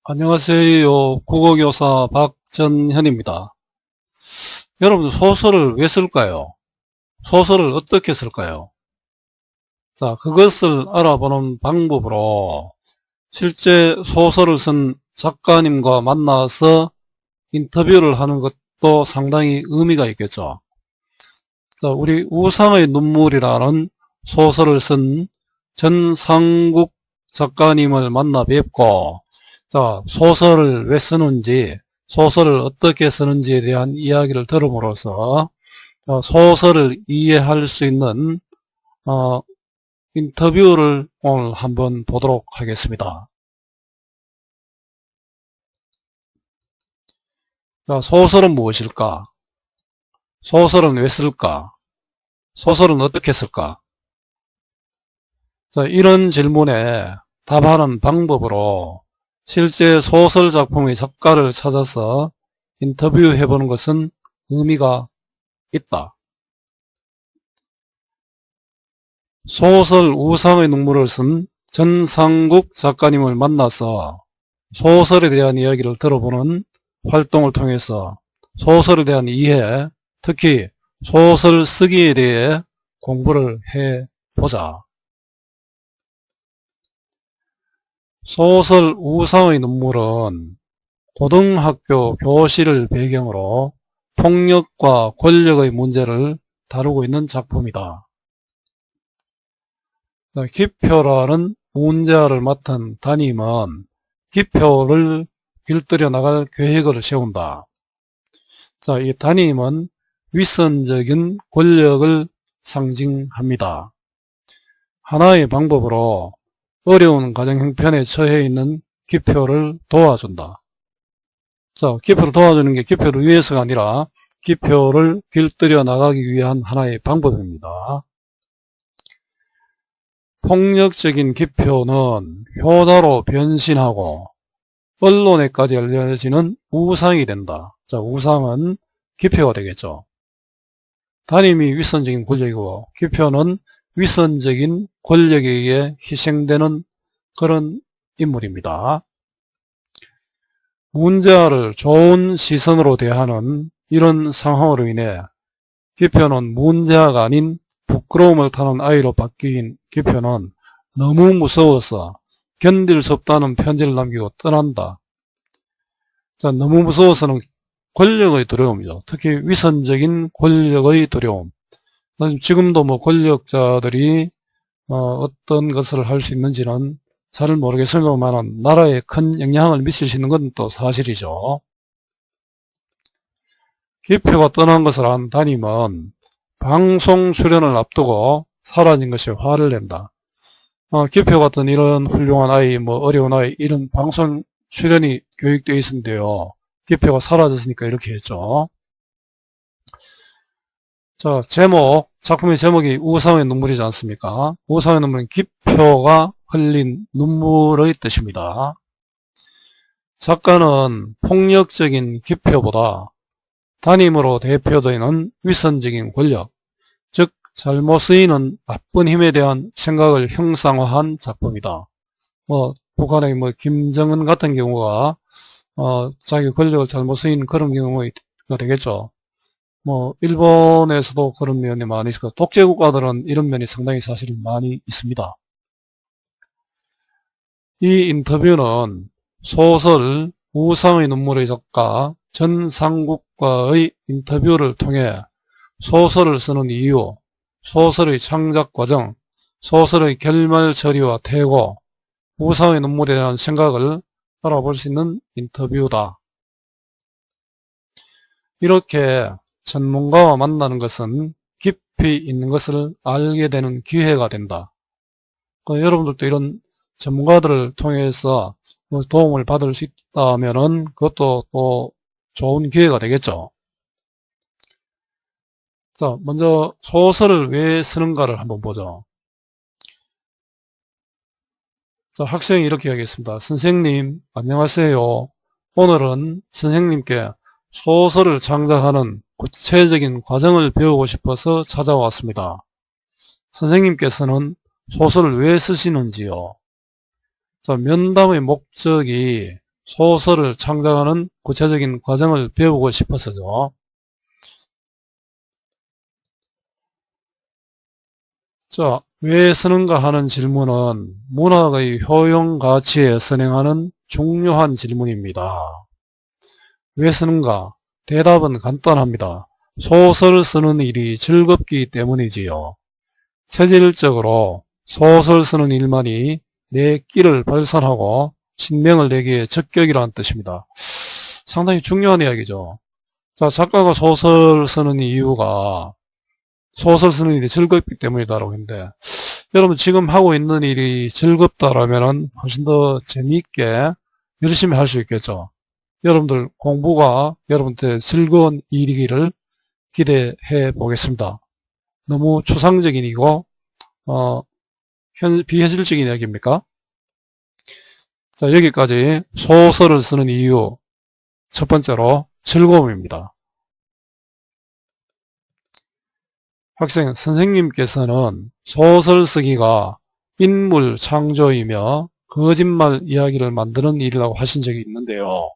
안녕하세요. 국어교사 박전현입니다. 여러분, 소설을 왜 쓸까요? 소설을 어떻게 쓸까요? 자, 그것을 알아보는 방법으로 실제 소설을 쓴 작가님과 만나서 인터뷰를 하는 것도 상당히 의미가 있겠죠. 자, 우리 우상의 눈물이라는 소설을 쓴 전상국 작가님을 만나 뵙고, 자, 소설을 왜 쓰는지, 소설을 어떻게 쓰는지에 대한 이야기를 들음으로써 소설을 이해할 수 있는 인터뷰를 오늘 한번 보도록 하겠습니다. 자, 소설은 무엇일까? 소설은 왜 쓸까? 소설은 어떻게 쓸까? 자, 이런 질문에 답하는 방법으로 실제 소설 작품의 작가를 찾아서 인터뷰해보는 것은 의미가 있다. 소설 우상의 눈물을 쓴 전상국 작가님을 만나서 소설에 대한 이야기를 들어보는 활동을 통해서 소설에 대한 이해, 특히 소설 쓰기에 대해 공부를 해보자. 소설 우상의 눈물은 고등학교 교실을 배경으로 폭력과 권력의 문제를 다루고 있는 작품이다. 기표라는 문제아를 맡은 담임은 기표를 길들여 나갈 계획을 세운다. 자, 이 담임은 윗선적인 권력을 상징합니다. 하나의 방법으로 어려운 가정 형편에 처해 있는 기표를 도와준다. 자, 기표를 도와주는 게 기표를 위해서가 아니라 기표를 길들여 나가기 위한 하나의 방법입니다. 폭력적인 기표는 효자로 변신하고 언론에까지 알려지는 우상이 된다. 자, 우상은 기표가 되겠죠. 담임이 윗선적인 권력이고 기표는 윗선적인 권력에 의해 희생되는 그런 인물입니다. 문제아를 좋은 시선으로 대하는 이런 상황으로 인해 기표는 문제아가 아닌 부끄러움을 타는 아이로 바뀐 기표는 너무 무서워서 견딜 수 없다는 편지를 남기고 떠난다. 자, 너무 무서워서는 권력의 두려움이죠. 특히 위선적인 권력의 두려움. 지금도 뭐 권력자들이 어떤 것을 할 수 있는지는 잘 모르겠습니다만 나라에 큰 영향을 미칠 수 있는 건 또 사실이죠. 기표가 떠난 것을 안 담임은 방송 출연을 앞두고 사라진 것에 화를 낸다. 기표 같은 이런 훌륭한 아이, 뭐 어려운 아이, 이런 방송 출연이 교육되어 있었는데요. 기표가 사라졌으니까 이렇게 했죠. 자, 제목, 작품의 제목이 우상의 눈물이지 않습니까? 우상의 눈물은 기표가 흘린 눈물의 뜻입니다. 작가는 폭력적인 기표보다 담임으로 대표되는 위선적인 권력, 즉 잘못 쓰이는 나쁜 힘에 대한 생각을 형상화한 작품이다. 북한의 김정은 같은 경우가 자기 권력을 잘못 쓰인 그런 경우가 되겠죠. 일본에서도 그런 면이 많이 있을 거예요. 독재국가들은 이런 면이 상당히 사실 많이 있습니다. 이 인터뷰는 소설 우상의 눈물의 작가 전상국과의 인터뷰를 통해 소설을 쓰는 이유, 소설의 창작 과정, 소설의 결말 처리와 태고, 우상의 눈물에 대한 생각을 알아볼 수 있는 인터뷰다. 이렇게 전문가와 만나는 것은 깊이 있는 것을 알게 되는 기회가 된다. 여러분들도 이런 전문가들을 통해서 도움을 받을 수 있다면 그것도 또 좋은 기회가 되겠죠. 자, 먼저 소설을 왜 쓰는가를 한번 보죠. 자, 학생이 이렇게 하겠습니다. 선생님, 안녕하세요. 오늘은 선생님께 소설을 창작하는 구체적인 과정을 배우고 싶어서 찾아왔습니다. 선생님께서는 소설을 왜 쓰시는지요? 자, 면담의 목적이 소설을 창작하는 구체적인 과정을 배우고 싶어서죠. 자, 왜 쓰는가 하는 질문은 문학의 효용 가치에 선행하는 중요한 질문입니다. 왜 쓰는가? 대답은 간단합니다. 소설 쓰는 일이 즐겁기 때문이지요. 체질적으로 소설 쓰는 일만이 내 끼를 발산하고 신명을 내기에 적격이라는 뜻입니다. 상당히 중요한 이야기죠. 자, 작가가 소설 쓰는 이유가 소설 쓰는 일이 즐겁기 때문이다라고 했는데, 여러분 지금 하고 있는 일이 즐겁다라면 훨씬 더 재미있게 열심히 할 수 있겠죠. 여러분들 공부가 여러분한테 즐거운 일이기를 기대해 보겠습니다. 너무 추상적인 이고 비현실적인 이야기입니까? 자, 여기까지 소설을 쓰는 이유 첫 번째로 즐거움입니다. 학생, 선생님께서는 소설 쓰기가 인물 창조이며 거짓말 이야기를 만드는 일이라고 하신 적이 있는데요.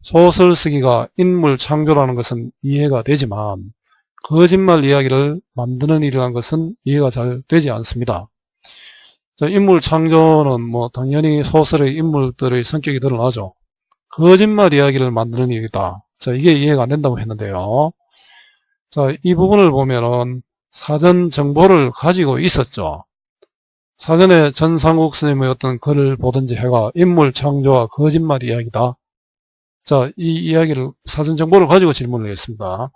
소설 쓰기가 인물 창조라는 것은 이해가 되지만 거짓말 이야기를 만드는 일이라는 것은 이해가 잘 되지 않습니다. 자, 인물 창조는 당연히 소설의 인물들의 성격이 드러나죠. 거짓말 이야기를 만드는 일이다. 자, 이게 이해가 안 된다고 했는데요. 자, 이 부분을 보면은 사전 정보를 가지고 있었죠. 사전에 전상국 선생님의 어떤 글을 보든지 해가 인물 창조와 거짓말 이야기다. 자, 이 이야기를 사전 정보를 가지고 질문을 했습니다.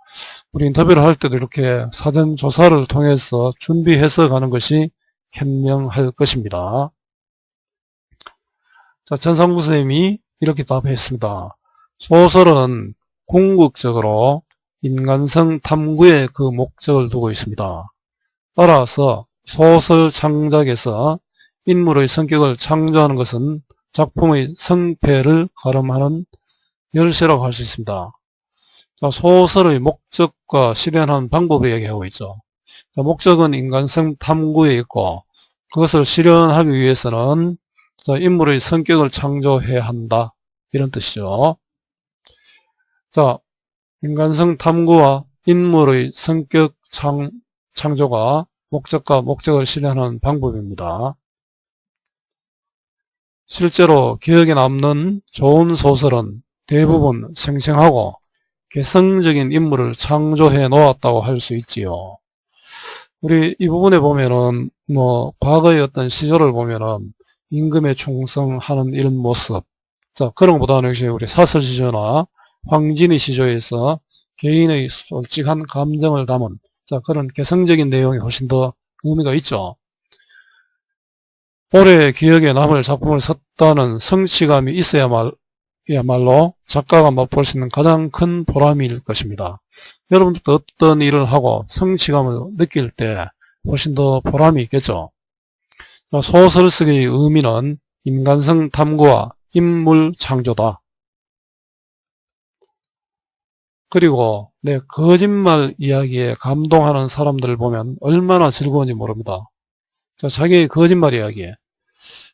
우리 인터뷰를 할 때도 이렇게 사전 조사를 통해서 준비해서 가는 것이 현명할 것입니다. 자, 전상국 선생님이 이렇게 답했습니다. 소설은 궁극적으로 인간성 탐구에 그 목적을 두고 있습니다. 따라서 소설 창작에서 인물의 성격을 창조하는 것은 작품의 성패를 가름하는 열쇠라고 할 수 있습니다. 자, 소설의 목적과 실현하는 방법을 얘기하고 있죠. 자, 목적은 인간성 탐구에 있고 그것을 실현하기 위해서는 인물의 성격을 창조해야 한다. 이런 뜻이죠. 자, 인간성 탐구와 인물의 성격 창조가 목적과 목적을 실현하는 방법입니다. 실제로 기억에 남는 좋은 소설은 대부분 생생하고 개성적인 인물을 창조해 놓았다고 할 수 있지요. 우리 이 부분에 보면은 과거의 어떤 시조를 보면은 임금에 충성하는 이런 모습, 자, 그런 것보다는 역시 우리 사설 시조나 황진의 시조에서 개인의 솔직한 감정을 담은 그런 개성적인 내용이 훨씬 더 의미가 있죠. 오래 기억에 남을 작품을 썼다는 성취감이 있어야말로 작가가 맛볼 수 있는 가장 큰 보람일 것입니다. 여러분들도 어떤 일을 하고 성취감을 느낄 때 훨씬 더 보람이 있겠죠. 소설 쓰기의 의미는 인간성 탐구와 인물 창조다. 그리고 내 거짓말 이야기에 감동하는 사람들을 보면 얼마나 즐거운지 모릅니다. 자, 자기의 거짓말 이야기.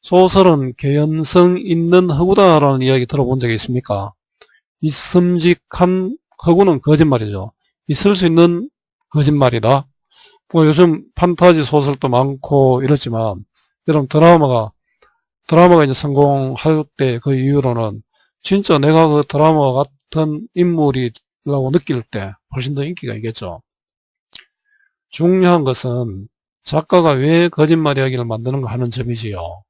소설은 개연성 있는 허구다라는 이야기 들어본 적이 있습니까? 있음직한 허구는 거짓말이죠. 있을 수 있는 거짓말이다. 요즘 판타지 소설도 많고 이렇지만 여러분 드라마가 이제 성공할 때 그 이유로는 진짜 내가 그 드라마 같은 인물이라고 느낄 때 훨씬 더 인기가 있겠죠. 중요한 것은 작가가 왜 거짓말 이야기를 만드는가 하는 점이지요.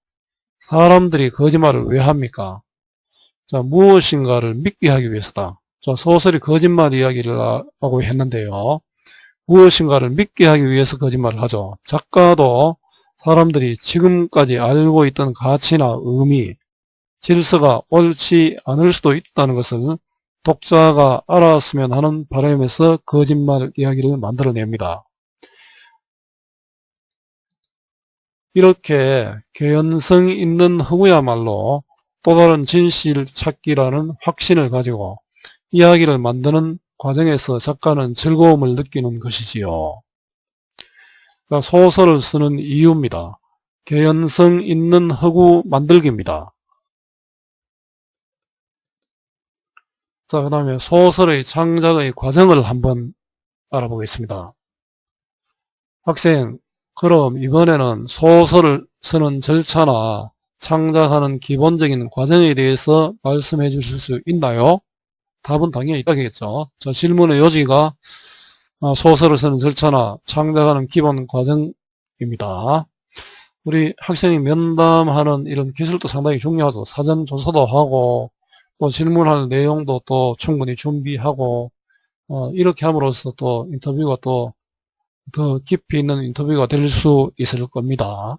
사람들이 거짓말을 왜 합니까? 자, 무엇인가를 믿게 하기 위해서다. 자, 소설이 거짓말 이야기를 하고 했는데요. 무엇인가를 믿게 하기 위해서 거짓말을 하죠. 작가도 사람들이 지금까지 알고 있던 가치나 의미, 질서가 옳지 않을 수도 있다는 것을 독자가 알았으면 하는 바람에서 거짓말 이야기를 만들어냅니다. 이렇게 개연성 있는 허구야말로 또 다른 진실 찾기라는 확신을 가지고 이야기를 만드는 과정에서 작가는 즐거움을 느끼는 것이지요. 자, 소설을 쓰는 이유입니다. 개연성 있는 허구 만들기입니다. 자, 그 다음에 소설의 창작의 과정을 한번 알아보겠습니다. 학생, 그럼 이번에는 소설을 쓰는 절차나 창작하는 기본적인 과정에 대해서 말씀해 주실 수 있나요? 답은 당연히 있다겠죠. 자, 질문의 요지가 소설을 쓰는 절차나 창작하는 기본 과정입니다. 우리 학생이 면담하는 이런 기술도 상당히 중요하죠. 사전 조사도 하고 또 질문할 내용도 또 충분히 준비하고 이렇게 함으로써 또 인터뷰가 또 더 깊이 있는 인터뷰가 될 수 있을 겁니다.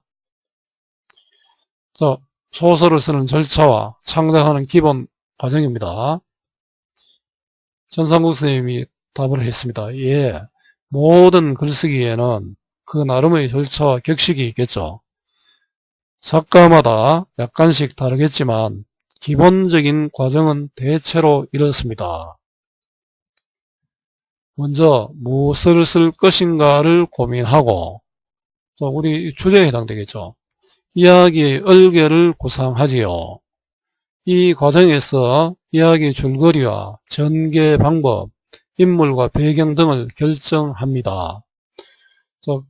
자, 소설을 쓰는 절차와 창작하는 기본 과정입니다. 전상국 선생님이 답을 했습니다. 예, 모든 글쓰기에는 그 나름의 절차와 격식이 있겠죠. 작가마다 약간씩 다르겠지만 기본적인 과정은 대체로 이렇습니다. 먼저 무엇을 쓸 것인가를 고민하고, 우리 주제에 해당되겠죠. 이야기의 얼개를 구상하지요. 이 과정에서 이야기 줄거리와 전개 방법, 인물과 배경 등을 결정합니다.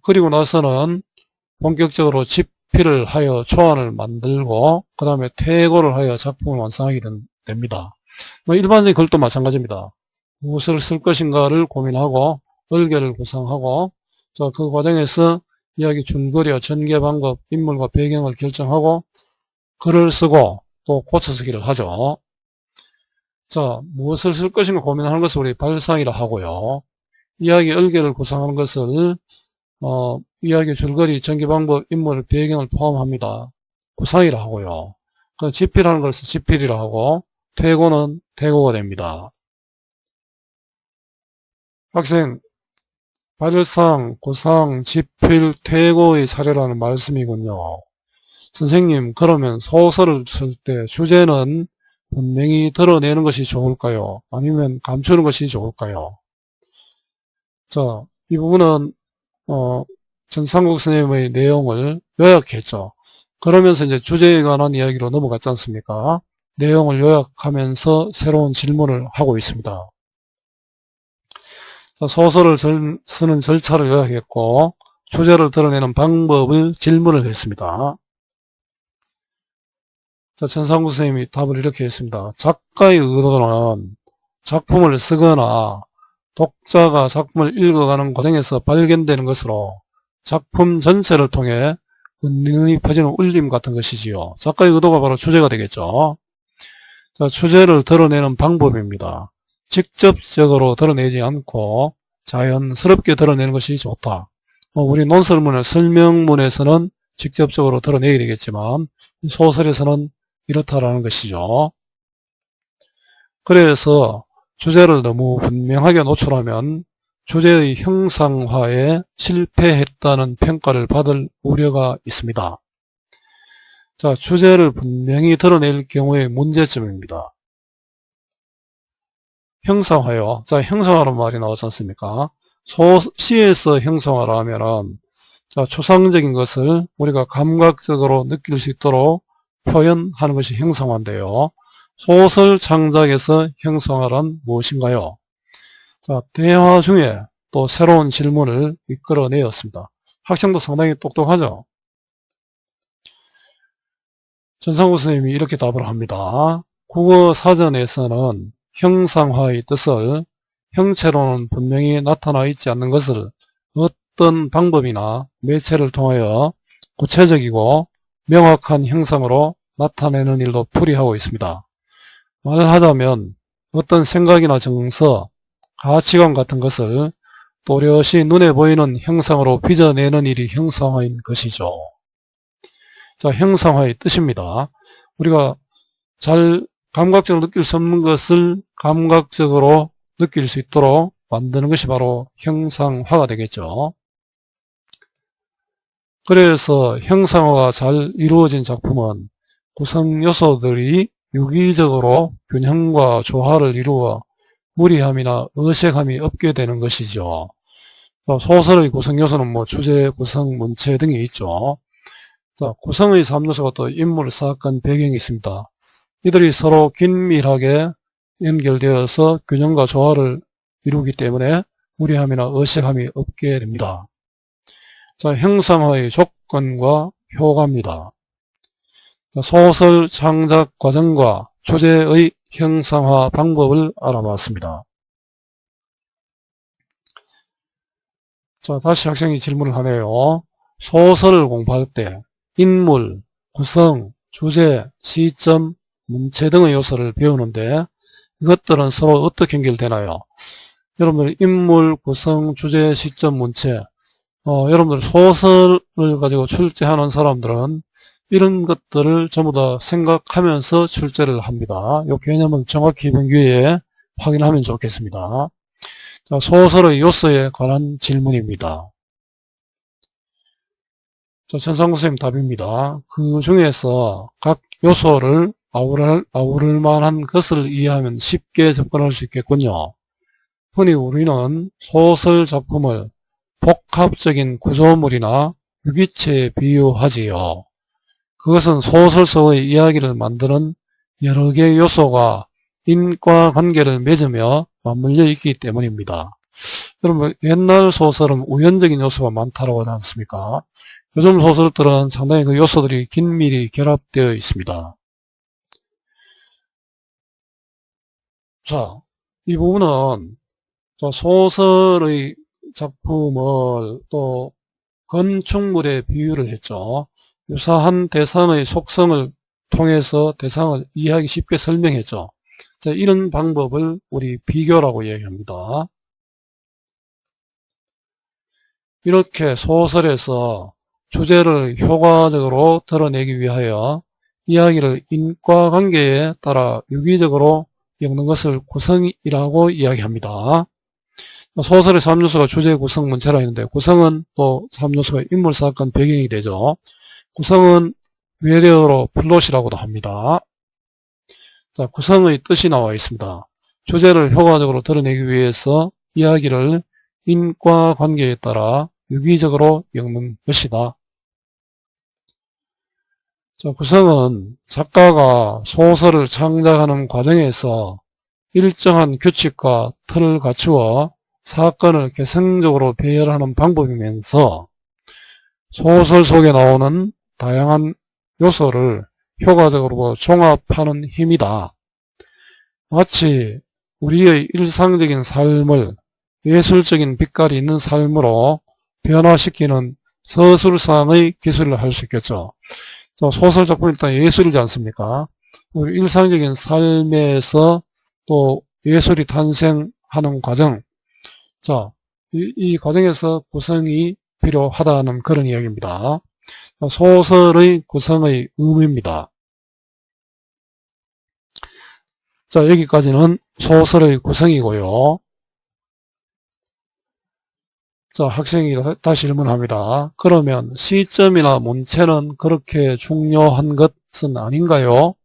그리고 나서는 본격적으로 집필을 하여 초안을 만들고 그 다음에 퇴고를 하여 작품을 완성하게 됩니다. 일반적인 글도 마찬가지입니다. 무엇을 쓸 것인가를 고민하고 얼개를 구상하고 그 과정에서 이야기 줄거리와 전개 방법, 인물과 배경을 결정하고 글을 쓰고 또 고쳐쓰기를 하죠. 자, 무엇을 쓸 것인가 고민하는 것을 우리 발상이라 하고요. 이야기 얼개를 구상하는 것을 이야기 줄거리, 전개 방법, 인물, 배경을 포함합니다. 구상이라 하고요. 집필하는 것을 집필이라 하고 퇴고는 퇴고가 됩니다. 학생, 발상, 구상, 집필, 퇴고의 사례라는 말씀이군요. 선생님, 그러면 소설을 쓸 때 주제는 분명히 드러내는 것이 좋을까요? 아니면 감추는 것이 좋을까요? 자, 이 부분은 전상국 선생님의 내용을 요약했죠. 그러면서 이제 주제에 관한 이야기로 넘어갔지 않습니까? 내용을 요약하면서 새로운 질문을 하고 있습니다. 자, 소설을 쓰는 절차를 요약했고 주제를 드러내는 방법을 질문을 했습니다. 자, 전상국 선생님이 답을 이렇게 했습니다. 작가의 의도는 작품을 쓰거나 독자가 작품을 읽어가는 과정에서 발견되는 것으로 작품 전체를 통해 은근히 퍼지는 울림 같은 것이지요. 작가의 의도가 바로 주제가 되겠죠. 자, 주제를 드러내는 방법입니다. 직접적으로 드러내지 않고 자연스럽게 드러내는 것이 좋다. 우리 논설문의 설명문에서는 직접적으로 드러내야 되겠지만 소설에서는 이렇다라는 것이죠. 그래서 주제를 너무 분명하게 노출하면 주제의 형상화에 실패했다는 평가를 받을 우려가 있습니다. 자, 주제를 분명히 드러낼 경우의 문제점입니다. 형상화요. 자, 형상화라는 말이 나오지 않습니까? 시에서 형상화라 하면은, 자, 추상적인 것을 우리가 감각적으로 느낄 수 있도록 표현하는 것이 형상화인데요. 소설 창작에서 형상화란 무엇인가요? 자, 대화 중에 또 새로운 질문을 이끌어내었습니다. 학생도 상당히 똑똑하죠? 전상국 선생님이 이렇게 답을 합니다. 국어사전에서는 형상화의 뜻을 형체로는 분명히 나타나 있지 않는 것을 어떤 방법이나 매체를 통하여 구체적이고 명확한 형상으로 나타내는 일로 풀이하고 있습니다. 말하자면 어떤 생각이나 정서, 가치관 같은 것을 또렷이 눈에 보이는 형상으로 빚어내는 일이 형상화인 것이죠. 자, 형상화의 뜻입니다. 우리가 잘 감각적으로 느낄 수 없는 것을 감각적으로 느낄 수 있도록 만드는 것이 바로 형상화가 되겠죠. 그래서 형상화가 잘 이루어진 작품은 구성 요소들이 유기적으로 균형과 조화를 이루어 무리함이나 어색함이 없게 되는 것이죠. 소설의 구성 요소는 주제, 구성, 문체 등이 있죠. 자, 구성의 3요소가 또 인물, 사건, 배경이 있습니다. 이들이 서로 긴밀하게 연결되어서 균형과 조화를 이루기 때문에 무리함이나 어색함이 없게 됩니다. 자, 형상화의 조건과 효과입니다. 자, 소설 창작 과정과 주제의 형상화 방법을 알아봤습니다. 자, 다시 학생이 질문을 하네요. 소설을 공부할 때 인물, 구성, 주제, 시점, 문체 등의 요소를 배우는데 이것들은 서로 어떻게 연결되나요? 여러분들 인물, 구성, 주제, 시점, 문체 여러분들 소설을 가지고 출제하는 사람들은 이런 것들을 전부 다 생각하면서 출제를 합니다. 이 개념을 정확히 이번 기회에 확인하면 좋겠습니다. 자, 소설의 요소에 관한 질문입니다. 자, 전상구 선생님 답입니다. 그 중에서 각 요소를 아우를 만한 것을 이해하면 쉽게 접근할 수 있겠군요. 흔히 우리는 소설 작품을 복합적인 구조물이나 유기체에 비유하지요. 그것은 소설 속의 이야기를 만드는 여러 개의 요소가 인과관계를 맺으며 맞물려 있기 때문입니다. 여러분, 옛날 소설은 우연적인 요소가 많다고 하지 않습니까? 요즘 소설들은 상당히 그 요소들이 긴밀히 결합되어 있습니다. 자, 이 부분은 소설의 작품을 또 건축물에 비유를 했죠. 유사한 대상의 속성을 통해서 대상을 이해하기 쉽게 설명했죠. 자, 이런 방법을 우리 비교라고 얘기합니다. 이렇게 소설에서 주제를 효과적으로 드러내기 위하여 이야기를 인과관계에 따라 유기적으로 엮는 것을 구성이라고 이야기합니다. 소설의 3요소가 주제, 구성, 문체라 했는데 구성은 또 3요소가 인물, 사건, 배경이 되죠. 구성은 외래어로 플롯이라고도 합니다. 자, 구성의 뜻이 나와 있습니다. 주제를 효과적으로 드러내기 위해서 이야기를 인과관계에 따라 유기적으로 엮는 것이다. 자, 구성은 작가가 소설을 창작하는 과정에서 일정한 규칙과 틀을 갖추어 사건을 개성적으로 배열하는 방법이면서 소설 속에 나오는 다양한 요소를 효과적으로 종합하는 힘이다. 마치 우리의 일상적인 삶을 예술적인 빛깔이 있는 삶으로 변화시키는 서술상의 기술을 할 수 있겠죠. 소설 작품은 일단 예술이지 않습니까? 일상적인 삶에서 또 예술이 탄생하는 과정, 자, 이 과정에서 구성이 필요하다는 그런 이야기입니다. 소설의 구성의 의미입니다. 자, 여기까지는 소설의 구성이고요. 자, 학생이 다시 질문합니다. 그러면 시점이나 문체는 그렇게 중요한 것은 아닌가요?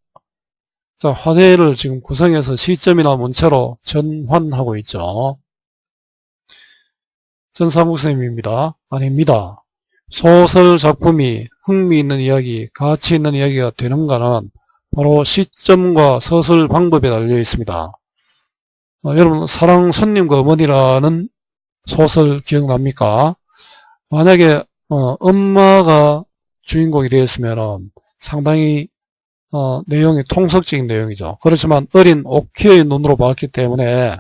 자, 화제를 지금 구성해서 시점이나 문체로 전환하고 있죠. 전사국 선생님입니다. 아닙니다. 소설 작품이 흥미있는 이야기, 가치 있는 이야기가 되는가는 바로 시점과 서술 방법에 달려 있습니다. 여러분, 사랑 손님과 어머니라는 소설 기억납니까? 만약에 엄마가 주인공이 되었으면 상당히 내용이 통속적인 내용이죠. 그렇지만 어린 오키의 눈으로 봤기 때문에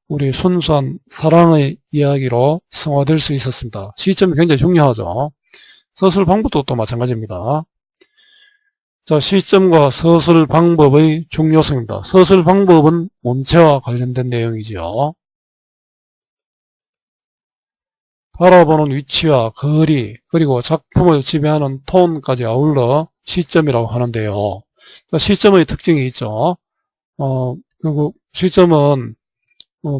우리 순수한 사랑의 이야기로 승화될 수 있었습니다. 시점이 굉장히 중요하죠. 서술 방법도 또 마찬가지입니다. 자, 시점과 서술 방법의 중요성입니다. 서술 방법은 문체와 관련된 내용이지요. 바라보는 위치와 거리, 그리고 작품을 지배하는 톤까지 아울러 시점이라고 하는데요. 자, 시점의 특징이 있죠. 그리고 시점은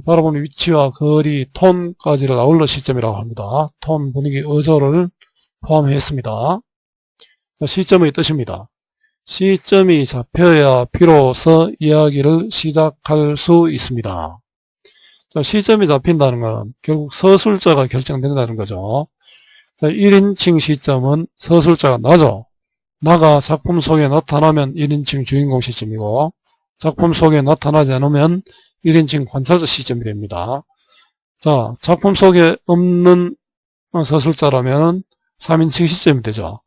바라보는 위치와 거리, 톤까지를 아울러 시점이라고 합니다. 톤, 분위기, 어조를 포함했습니다. 자, 시점의 뜻입니다. 시점이 잡혀야 비로소 이야기를 시작할 수 있습니다. 자, 시점이 잡힌다는 건 결국 서술자가 결정된다는 거죠. 자, 1인칭 시점은 서술자가 나죠. 나가 작품 속에 나타나면 1인칭 주인공 시점이고, 작품 속에 나타나지 않으면 1인칭 관찰자 시점이 됩니다. 자, 작품 속에 없는 서술자라면 3인칭 시점이 되죠.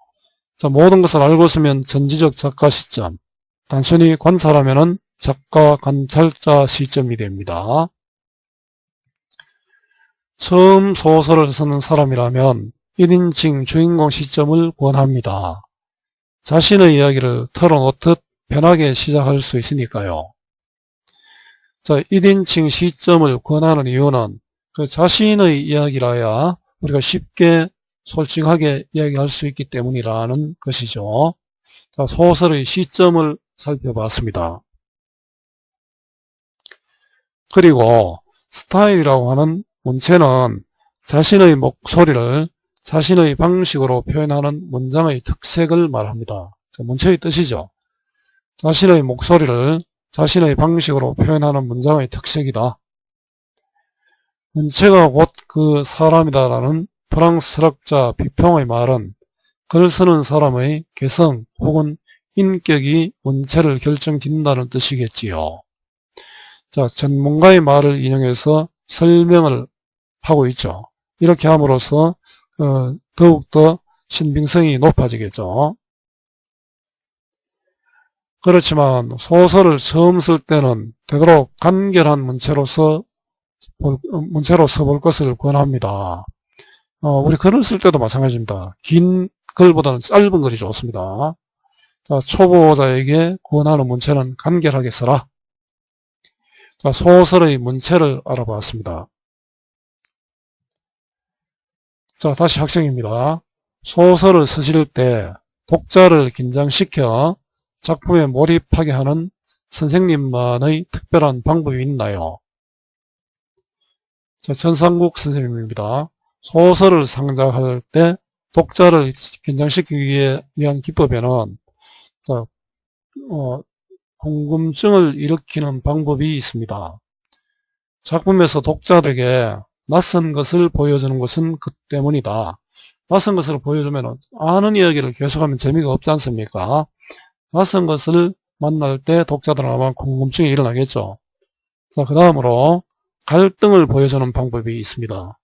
자, 모든 것을 알고 있으면 전지적 작가 시점, 단순히 관찰하면 작가 관찰자 시점이 됩니다. 처음 소설을 쓰는 사람이라면 1인칭 주인공 시점을 권합니다. 자신의 이야기를 털어놓듯 편하게 시작할 수 있으니까요. 자, 1인칭 시점을 권하는 이유는 그 자신의 이야기라야 우리가 쉽게 솔직하게 이야기할 수 있기 때문이라는 것이죠. 자, 소설의 시점을 살펴봤습니다. 그리고 스타일이라고 하는 문체는 자신의 목소리를 자신의 방식으로 표현하는 문장의 특색을 말합니다. 문체의 뜻이죠. 자신의 목소리를 자신의 방식으로 표현하는 문장의 특색이다. 문체가 곧 그 사람이다라는 프랑스 철학자 비평의 말은 글 쓰는 사람의 개성 혹은 인격이 문체를 결정짓는다는 뜻이겠지요. 자, 전문가의 말을 인용해서 설명을 하고 있죠. 이렇게 함으로써 더욱더 신빙성이 높아지겠죠. 그렇지만 소설을 처음 쓸 때는 되도록 간결한 문체로 써볼 것을 권합니다. 우리 글을 쓸 때도 마찬가지입니다. 긴 글보다는 짧은 글이 좋습니다. 자, 초보자에게 권하는 문체는 간결하게 써라. 자, 소설의 문체를 알아봤습니다. 자, 다시 학생입니다. 소설을 쓰실 때 독자를 긴장시켜 작품에 몰입하게 하는 선생님만의 특별한 방법이 있나요? 자, 전상국 선생님입니다. 소설을 창작할 때 독자를 긴장시키기 위한 기법에는 자, 궁금증을 일으키는 방법이 있습니다. 작품에서 독자들에게 낯선 것을 보여주는 것은 그 때문이다. 낯선 것을 보여주면 아는 이야기를 계속하면 재미가 없지 않습니까? 낯선 것을 만날 때 독자들은 아마 궁금증이 일어나겠죠. 자, 그 다음으로 갈등을 보여주는 방법이 있습니다.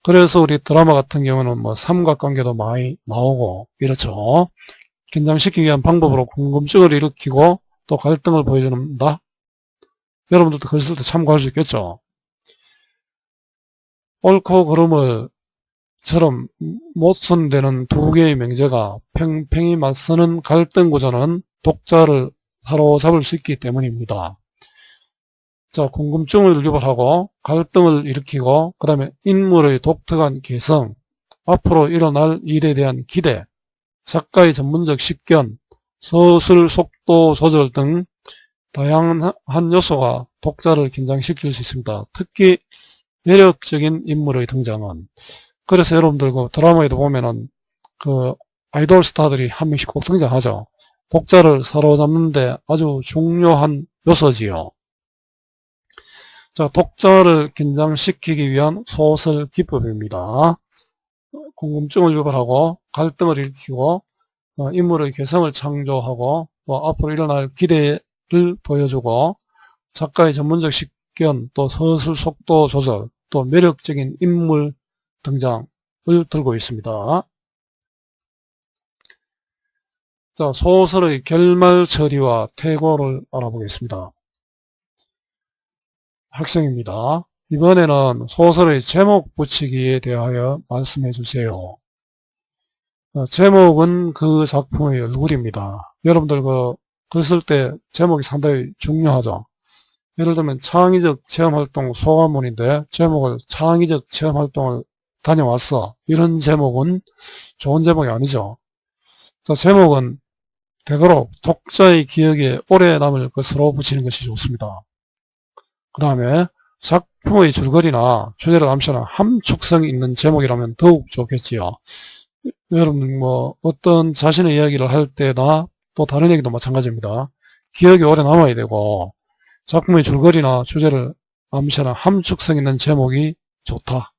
그래서 우리 드라마 같은 경우는 뭐 삼각관계도 많이 나오고 이렇죠. 긴장시키기 위한 방법으로 궁금증을 일으키고 또 갈등을 보여줍니다. 여러분들도 글 쓸 때 참고할 수 있겠죠. 옳고 그름을 처럼 못손대는 두 개의 명제가 팽팽히 맞서는 갈등 구조는 독자를 사로잡을 수 있기 때문입니다. 자, 궁금증을 유발하고 갈등을 일으키고 그 다음에 인물의 독특한 개성, 앞으로 일어날 일에 대한 기대, 작가의 전문적 식견, 서술 속도 조절 등 다양한 요소가 독자를 긴장시킬 수 있습니다. 특히 매력적인 인물의 등장은. 그래서 여러분들 그 드라마에도 보면은 그 아이돌 스타들이 한 명씩 꼭 등장하죠. 독자를 사로잡는데 아주 중요한 요소지요. 자, 독자를 긴장시키기 위한 소설 기법입니다. 궁금증을 유발하고 갈등을 일으키고 인물의 개성을 창조하고 또 앞으로 일어날 기대를 보여주고 작가의 전문적 식견 또 서술 속도 조절 또 매력적인 인물 등장을 들고 있습니다. 자, 소설의 결말 처리와 퇴고를 알아보겠습니다. 학생입니다. 이번에는 소설의 제목 붙이기에 대하여 말씀해 주세요. 제목은 그 작품의 얼굴입니다. 여러분들 글 쓸 때 제목이 상당히 중요하죠. 예를 들면 창의적 체험활동 소감문인데 제목을 창의적 체험활동을 다녀왔어. 이런 제목은 좋은 제목이 아니죠. 자, 제목은 되도록 독자의 기억에 오래 남을 것으로 붙이는 것이 좋습니다. 그 다음에 작품의 줄거리나 주제를 암시하는 함축성이 있는 제목이라면 더욱 좋겠지요. 여러분 어떤 자신의 이야기를 할 때나 또 다른 얘기도 마찬가지입니다. 기억이 오래 남아야 되고 작품의 줄거리나 주제를 암시하는 함축성 있는 제목이 좋다.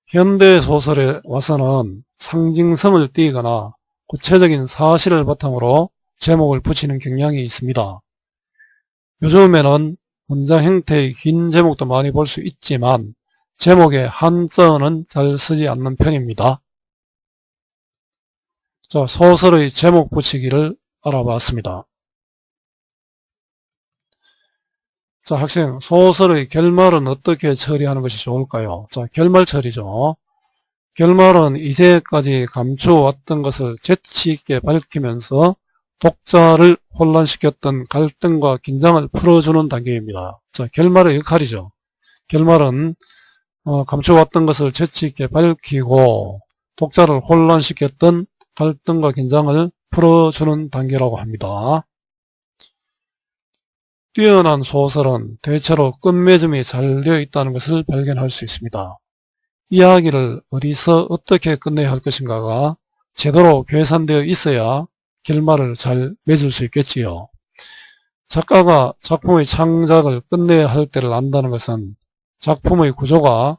현대 소설에 와서는 상징성을 띠거나 구체적인 사실을 바탕으로 제목을 붙이는 경향이 있습니다. 요즘에는 문장 형태의 긴 제목도 많이 볼 수 있지만 제목의 한자어는 잘 쓰지 않는 편입니다. 자, 소설의 제목 붙이기를 알아봤습니다. 자, 학생, 소설의 결말은 어떻게 처리하는 것이 좋을까요? 자, 결말 처리죠. 결말은 이제까지 감춰왔던 것을 재치있게 밝히면서 독자를 혼란시켰던 갈등과 긴장을 풀어주는 단계입니다. 자, 결말의 역할이죠. 결말은 감춰왔던 것을 재치있게 밝히고 독자를 혼란시켰던 갈등과 긴장을 풀어주는 단계라고 합니다. 뛰어난 소설은 대체로 끝맺음이 잘 되어 있다는 것을 발견할 수 있습니다. 이야기를 어디서 어떻게 끝내야 할 것인가가 제대로 계산되어 있어야 결말을 잘 맺을 수 있겠지요. 작가가 작품의 창작을 끝내야 할 때를 안다는 것은 작품의 구조가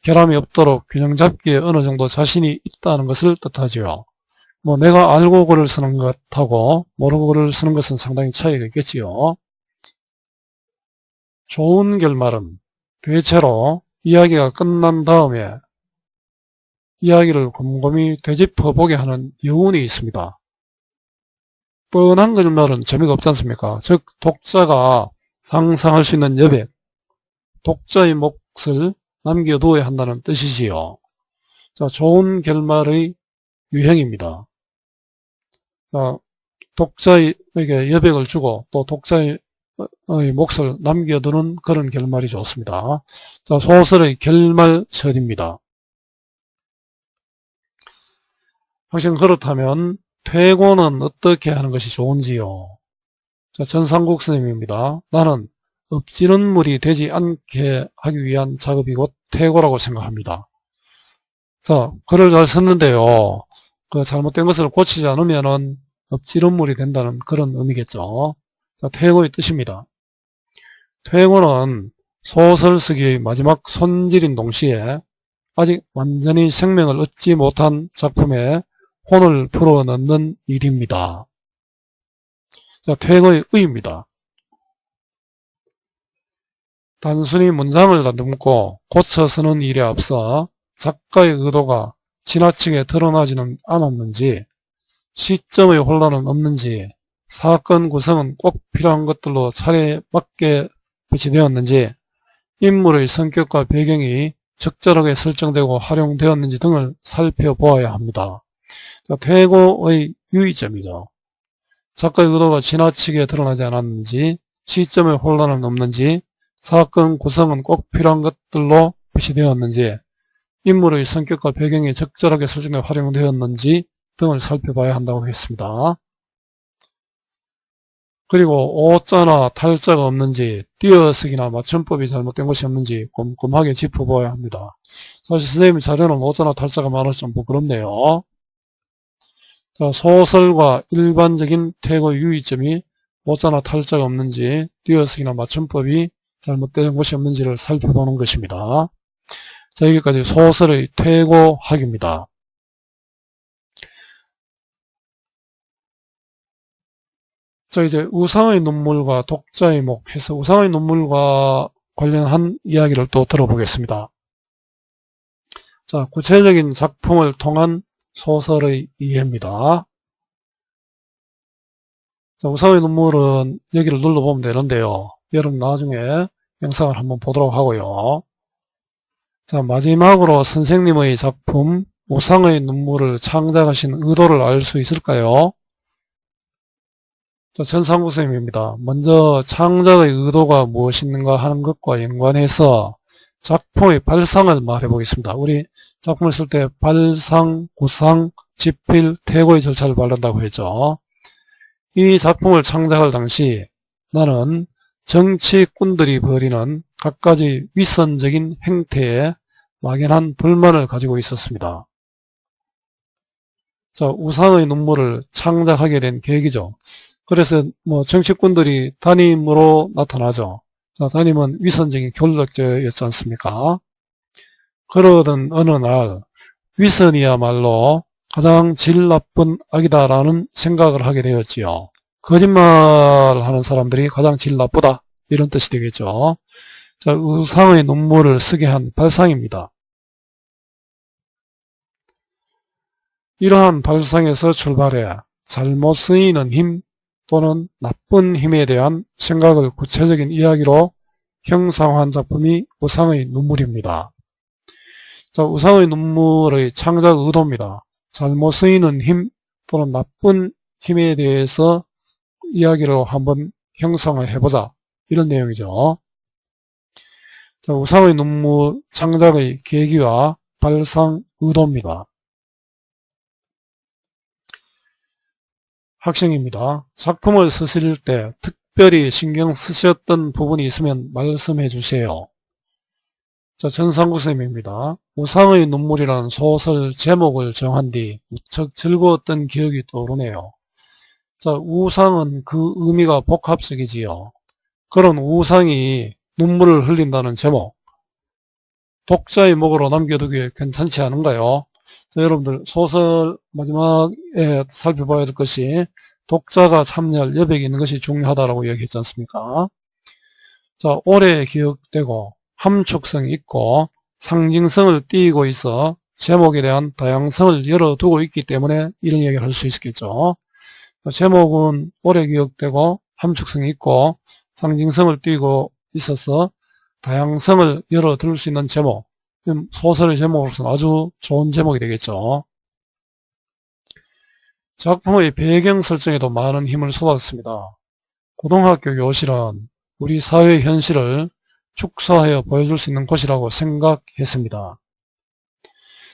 결함이 없도록 균형 잡기에 어느 정도 자신이 있다는 것을 뜻하지요. 내가 알고 글을 쓰는 것하고 모르고 글을 쓰는 것은 상당히 차이가 있겠지요. 좋은 결말은 대체로 이야기가 끝난 다음에 이야기를 곰곰이 되짚어보게 하는 여운이 있습니다. 뻔한 결말은 재미가 없지 않습니까? 즉 독자가 상상할 수 있는 여백, 독자의 몫을 남겨두어야 한다는 뜻이지요. 자, 좋은 결말의 유형입니다. 자, 독자에게 여백을 주고 또 독자의 몫을 남겨두는 그런 결말이 좋습니다. 자, 소설의 결말 처리입니다. 학생, 그렇다면 퇴고는 어떻게 하는 것이 좋은지요? 자, 전상국 선생님입니다. 나는 엎지른 물이 되지 않게 하기 위한 작업이 곧 퇴고라고 생각합니다. 자, 글을 잘 썼는데요. 그 잘못된 것을 고치지 않으면은 엎지른 물이 된다는 그런 의미겠죠. 자, 퇴고의 뜻입니다. 퇴고는 소설 쓰기의 마지막 손질인 동시에 아직 완전히 생명을 얻지 못한 작품에 혼을 풀어넣는 일입니다. 자, 퇴고의 의의입니다. 단순히 문장을 다듬고 고쳐 쓰는 일에 앞서 작가의 의도가 지나치게 드러나지는 않았는지, 시점의 혼란은 없는지, 사건 구성은 꼭 필요한 것들로 차례맞게 배치되었는지, 인물의 성격과 배경이 적절하게 설정되고 활용되었는지 등을 살펴보아야 합니다. 자, 퇴고의 유의점이죠. 작가의 의도가 지나치게 드러나지 않았는지, 시점의 혼란은 없는지, 사건 구성은 꼭 필요한 것들로 배치되었는지, 인물의 성격과 배경이 적절하게 설정되고 활용되었는지 등을 살펴봐야 한다고 했습니다. 그리고 오자나 탈자가 없는지, 띄어쓰기나 맞춤법이 잘못된 것이 없는지 꼼꼼하게 짚어봐야 합니다. 사실 선생님 자료는 오자나 탈자가 많아서 좀 부끄럽네요. 자, 소설과 일반적인 퇴고 유의점이 오자나 탈자가 없는지, 띄어쓰기나 맞춤법이 잘못된 것이 없는지를 살펴보는 것입니다. 자, 여기까지 소설의 퇴고학입니다. 자, 이제 우상의 눈물과 독자의 목 해서 우상의 눈물과 관련한 이야기를 또 들어보겠습니다. 자, 구체적인 작품을 통한 소설의 이해입니다. 자, 우상의 눈물은 여기를 눌러보면 되는데요. 여러분 나중에 영상을 한번 보도록 하고요. 자, 마지막으로 선생님의 작품 우상의 눈물을 창작하신 의도를 알 수 있을까요? 자, 전상국 선생님입니다. 먼저 창작의 의도가 무엇인가 하는 것과 연관해서 작품의 발상을 말해 보겠습니다. 우리 작품을 쓸 때 발상, 구상, 집필, 퇴고의 절차를 밟는다고 했죠. 이 작품을 창작할 당시 나는 정치꾼들이 벌이는 갖가지 위선적인 행태에 막연한 불만을 가지고 있었습니다. 자, 우상의 눈물을 창작하게 된 계기죠. 그래서 정치꾼들이 담임으로 나타나죠. 자, 담임은 위선적인 권력자였지 않습니까? 그러던 어느 날 위선이야말로 가장 질 나쁜 악이다라는 생각을 하게 되었지요. 거짓말하는 사람들이 가장 질 나쁘다, 이런 뜻이 되겠죠. 자, 우상의 눈물을 쓰게 한 발상입니다. 이러한 발상에서 출발해 잘못 쓰이는 힘 또는 나쁜 힘에 대한 생각을 구체적인 이야기로 형상화한 작품이 우상의 눈물입니다. 자, 우상의 눈물의 창작 의도입니다. 잘못 쓰이는 힘 또는 나쁜 힘에 대해서 이야기로 한번 형상화해보자, 이런 내용이죠. 자, 우상의 눈물 창작의 계기와 발상 의도입니다. 학생입니다. 작품을 쓰실 때 특별히 신경 쓰셨던 부분이 있으면 말씀해 주세요. 자, 전상구 쌤입니다. 우상의 눈물이라는 소설 제목을 정한 뒤 무척 즐거웠던 기억이 떠오르네요. 자, 우상은 그 의미가 복합적이지요. 그런 우상이 눈물을 흘린다는 제목, 독자의 목으로 남겨두기에 괜찮지 않은가요? 자, 여러분들 소설 마지막에 살펴봐야 될 것이 독자가 참여할 여백이 있는 것이 중요하다고 얘기했지 않습니까? 자, 오래 기억되고 함축성이 있고 상징성을 띠고 있어 제목에 대한 다양성을 열어두고 있기 때문에 이런 얘기를 할 수 있겠죠. 제목은 오래 기억되고 함축성이 있고 상징성을 띠고 있어서 다양성을 열어둘 수 있는 제목, 소설의 제목으로서는 아주 좋은 제목이 되겠죠. 작품의 배경 설정에도 많은 힘을 쏟았습니다. 고등학교 교실은 우리 사회의 현실을 축소하여 보여줄 수 있는 곳이라고 생각했습니다.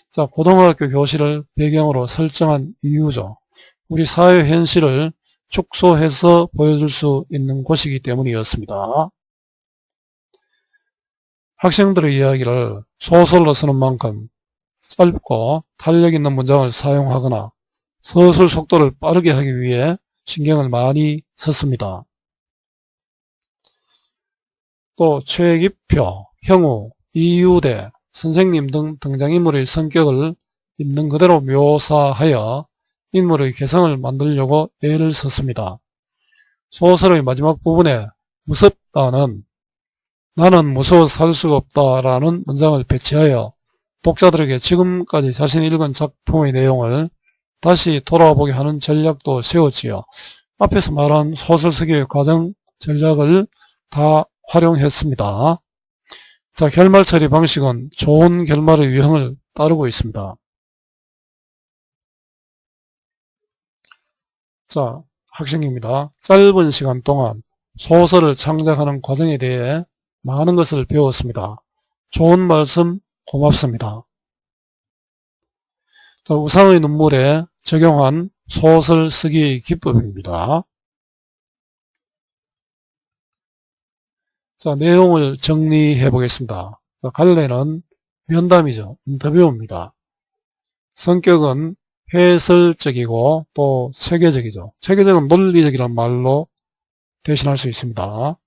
자, 고등학교 교실을 배경으로 설정한 이유죠. 우리 사회 현실을 축소해서 보여줄 수 있는 곳이기 때문이었습니다. 학생들의 이야기를 소설로 쓰는 만큼 짧고 탄력 있는 문장을 사용하거나 서술 속도를 빠르게 하기 위해 신경을 많이 썼습니다. 또 최기표, 형우, 이유대, 선생님 등 등장인물의 성격을 있는 그대로 묘사하여 인물의 개성을 만들려고 애를 썼습니다. 소설의 마지막 부분에 무섭다는 나는 무서워서 살 수가 없다라는 문장을 배치하여 독자들에게 지금까지 자신이 읽은 작품의 내용을 다시 돌아보게 하는 전략도 세웠지요. 앞에서 말한 소설 쓰기의 과정, 전략을 다 활용했습니다. 자, 결말 처리 방식은 좋은 결말의 유형을 따르고 있습니다. 자, 학생입니다. 짧은 시간 동안 소설을 창작하는 과정에 대해 많은 것을 배웠습니다. 좋은 말씀 고맙습니다. 자, 우상의 눈물에 적용한 소설 쓰기의 기법입니다. 자, 내용을 정리해 보겠습니다. 자, 갈래는 면담이죠. 인터뷰입니다. 성격은 해설적이고 또 체계적이죠. 체계적은 논리적이란 말로 대신할 수 있습니다.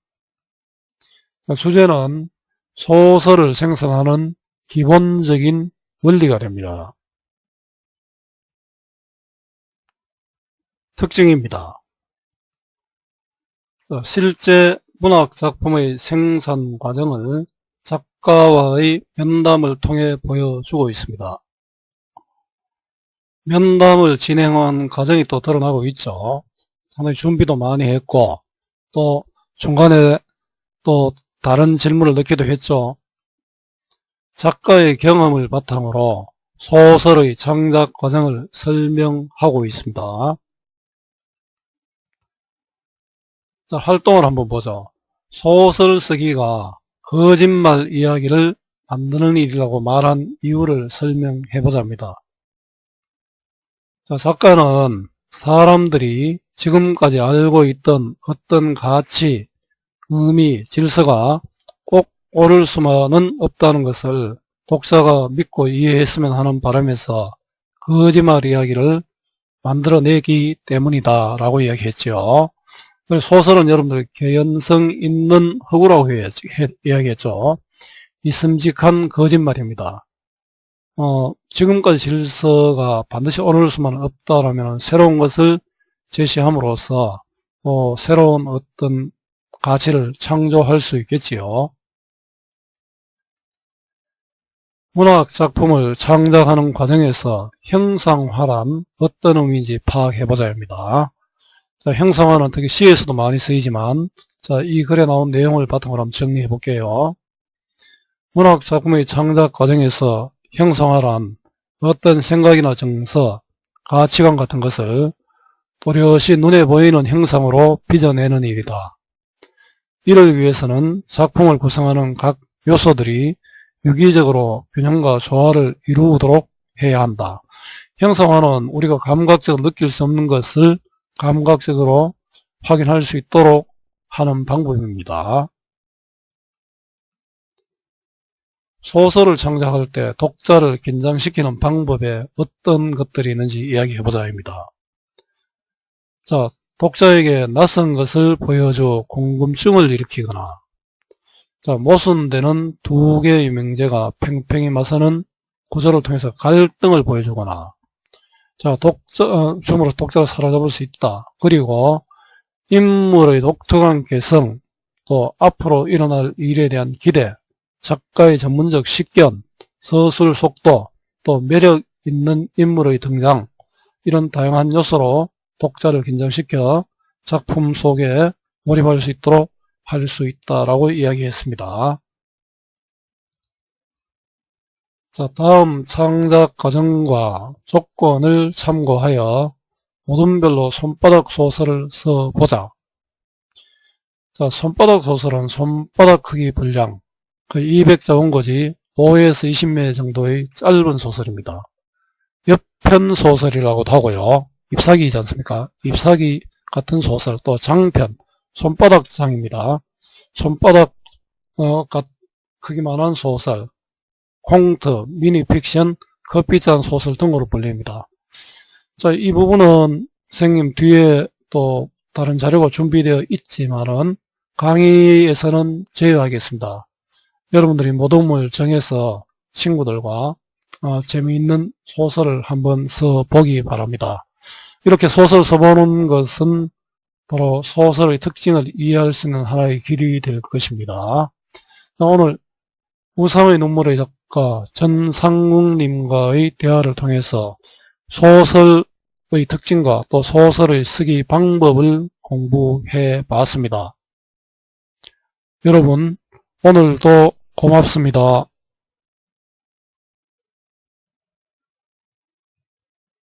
자, 주제는 소설을 생성하는 기본적인 원리가 됩니다. 특징입니다. 자, 실제 문학작품의 생산 과정을 작가와의 면담을 통해 보여주고 있습니다. 면담을 진행한 과정이 또 드러나고 있죠. 상당히 준비도 많이 했고 또 중간에 또 다른 질문을 넣기도 했죠. 작가의 경험을 바탕으로 소설의 창작 과정을 설명하고 있습니다. 자, 활동을 한번 보죠. 소설 쓰기가 거짓말 이야기를 만드는 일이라고 말한 이유를 설명해 보자입니다. 자, 작가는 사람들이 지금까지 알고 있던 어떤 가치, 의미, 질서가 꼭 옳을 수만은 없다는 것을 독자가 믿고 이해했으면 하는 바람에서 거짓말 이야기를 만들어내기 때문이다 라고 이야기했죠. 소설은 여러분들 개연성 있는 허구라고 이야기했죠. 있음직한 거짓말입니다. 지금까지 질서가 반드시 오를 수만 없다라면 새로운 것을 제시함으로써 새로운 어떤 가치를 창조할 수 있겠지요. 문학 작품을 창작하는 과정에서 형상화란 어떤 의미인지 파악해보자 합니다. 자, 형상화는 특히 시에서도 많이 쓰이지만, 자, 이 글에 나온 내용을 바탕으로 한번 정리해 볼게요. 문학 작품의 창작 과정에서 형상화란 어떤 생각이나 정서, 가치관 같은 것을 또렷이 눈에 보이는 형상으로 빚어내는 일이다. 이를 위해서는 작품을 구성하는 각 요소들이 유기적으로 균형과 조화를 이루도록 해야 한다. 형상화는 우리가 감각적으로 느낄 수 없는 것을 감각적으로 확인할 수 있도록 하는 방법입니다. 소설을 창작할 때 독자를 긴장시키는 방법에 어떤 것들이 있는지 이야기해보자 합니다. 자, 독자에게 낯선 것을 보여줘 궁금증을 일으키거나, 자, 모순되는 두 개의 명제가 팽팽히 맞서는 구조를 통해서 갈등을 보여주거나, 자, 줌으로 독자를 사로잡을 수 있다. 그리고 인물의 독특한 개성, 또 앞으로 일어날 일에 대한 기대, 작가의 전문적 식견, 서술 속도, 또 매력 있는 인물의 등장, 이런 다양한 요소로 독자를 긴장시켜 작품 속에 몰입할 수 있도록 할 수 있다라고 이야기했습니다. 자, 다음 창작 과정과 조건을 참고하여 모둠별로 손바닥 소설을 써보자. 자, 손바닥 소설은 손바닥 크기 분량, 200자 원고지 5에서 20매 정도의 짧은 소설입니다. 옆편 소설이라고도 하고요. 잎사귀이지 않습니까? 잎사귀 같은 소설, 또 장편, 손바닥장입니다. 손바닥 크기만한 소설, 콩트, 미니픽션, 커피잔 소설 등으로 불립니다. 자, 이 부분은 선생님 뒤에 또 다른 자료가 준비되어 있지만은 강의에서는 제외하겠습니다. 여러분들이 모둠을 정해서 친구들과 재미있는 소설을 한번 써보기 바랍니다. 이렇게 소설 써보는 것은 바로 소설의 특징을 이해할 수 있는 하나의 길이 될 것입니다. 오늘 우상의 눈물의 작가 전상욱님과의 대화를 통해서 소설의 특징과 또 소설의 쓰기 방법을 공부해 봤습니다. 여러분, 오늘도 고맙습니다.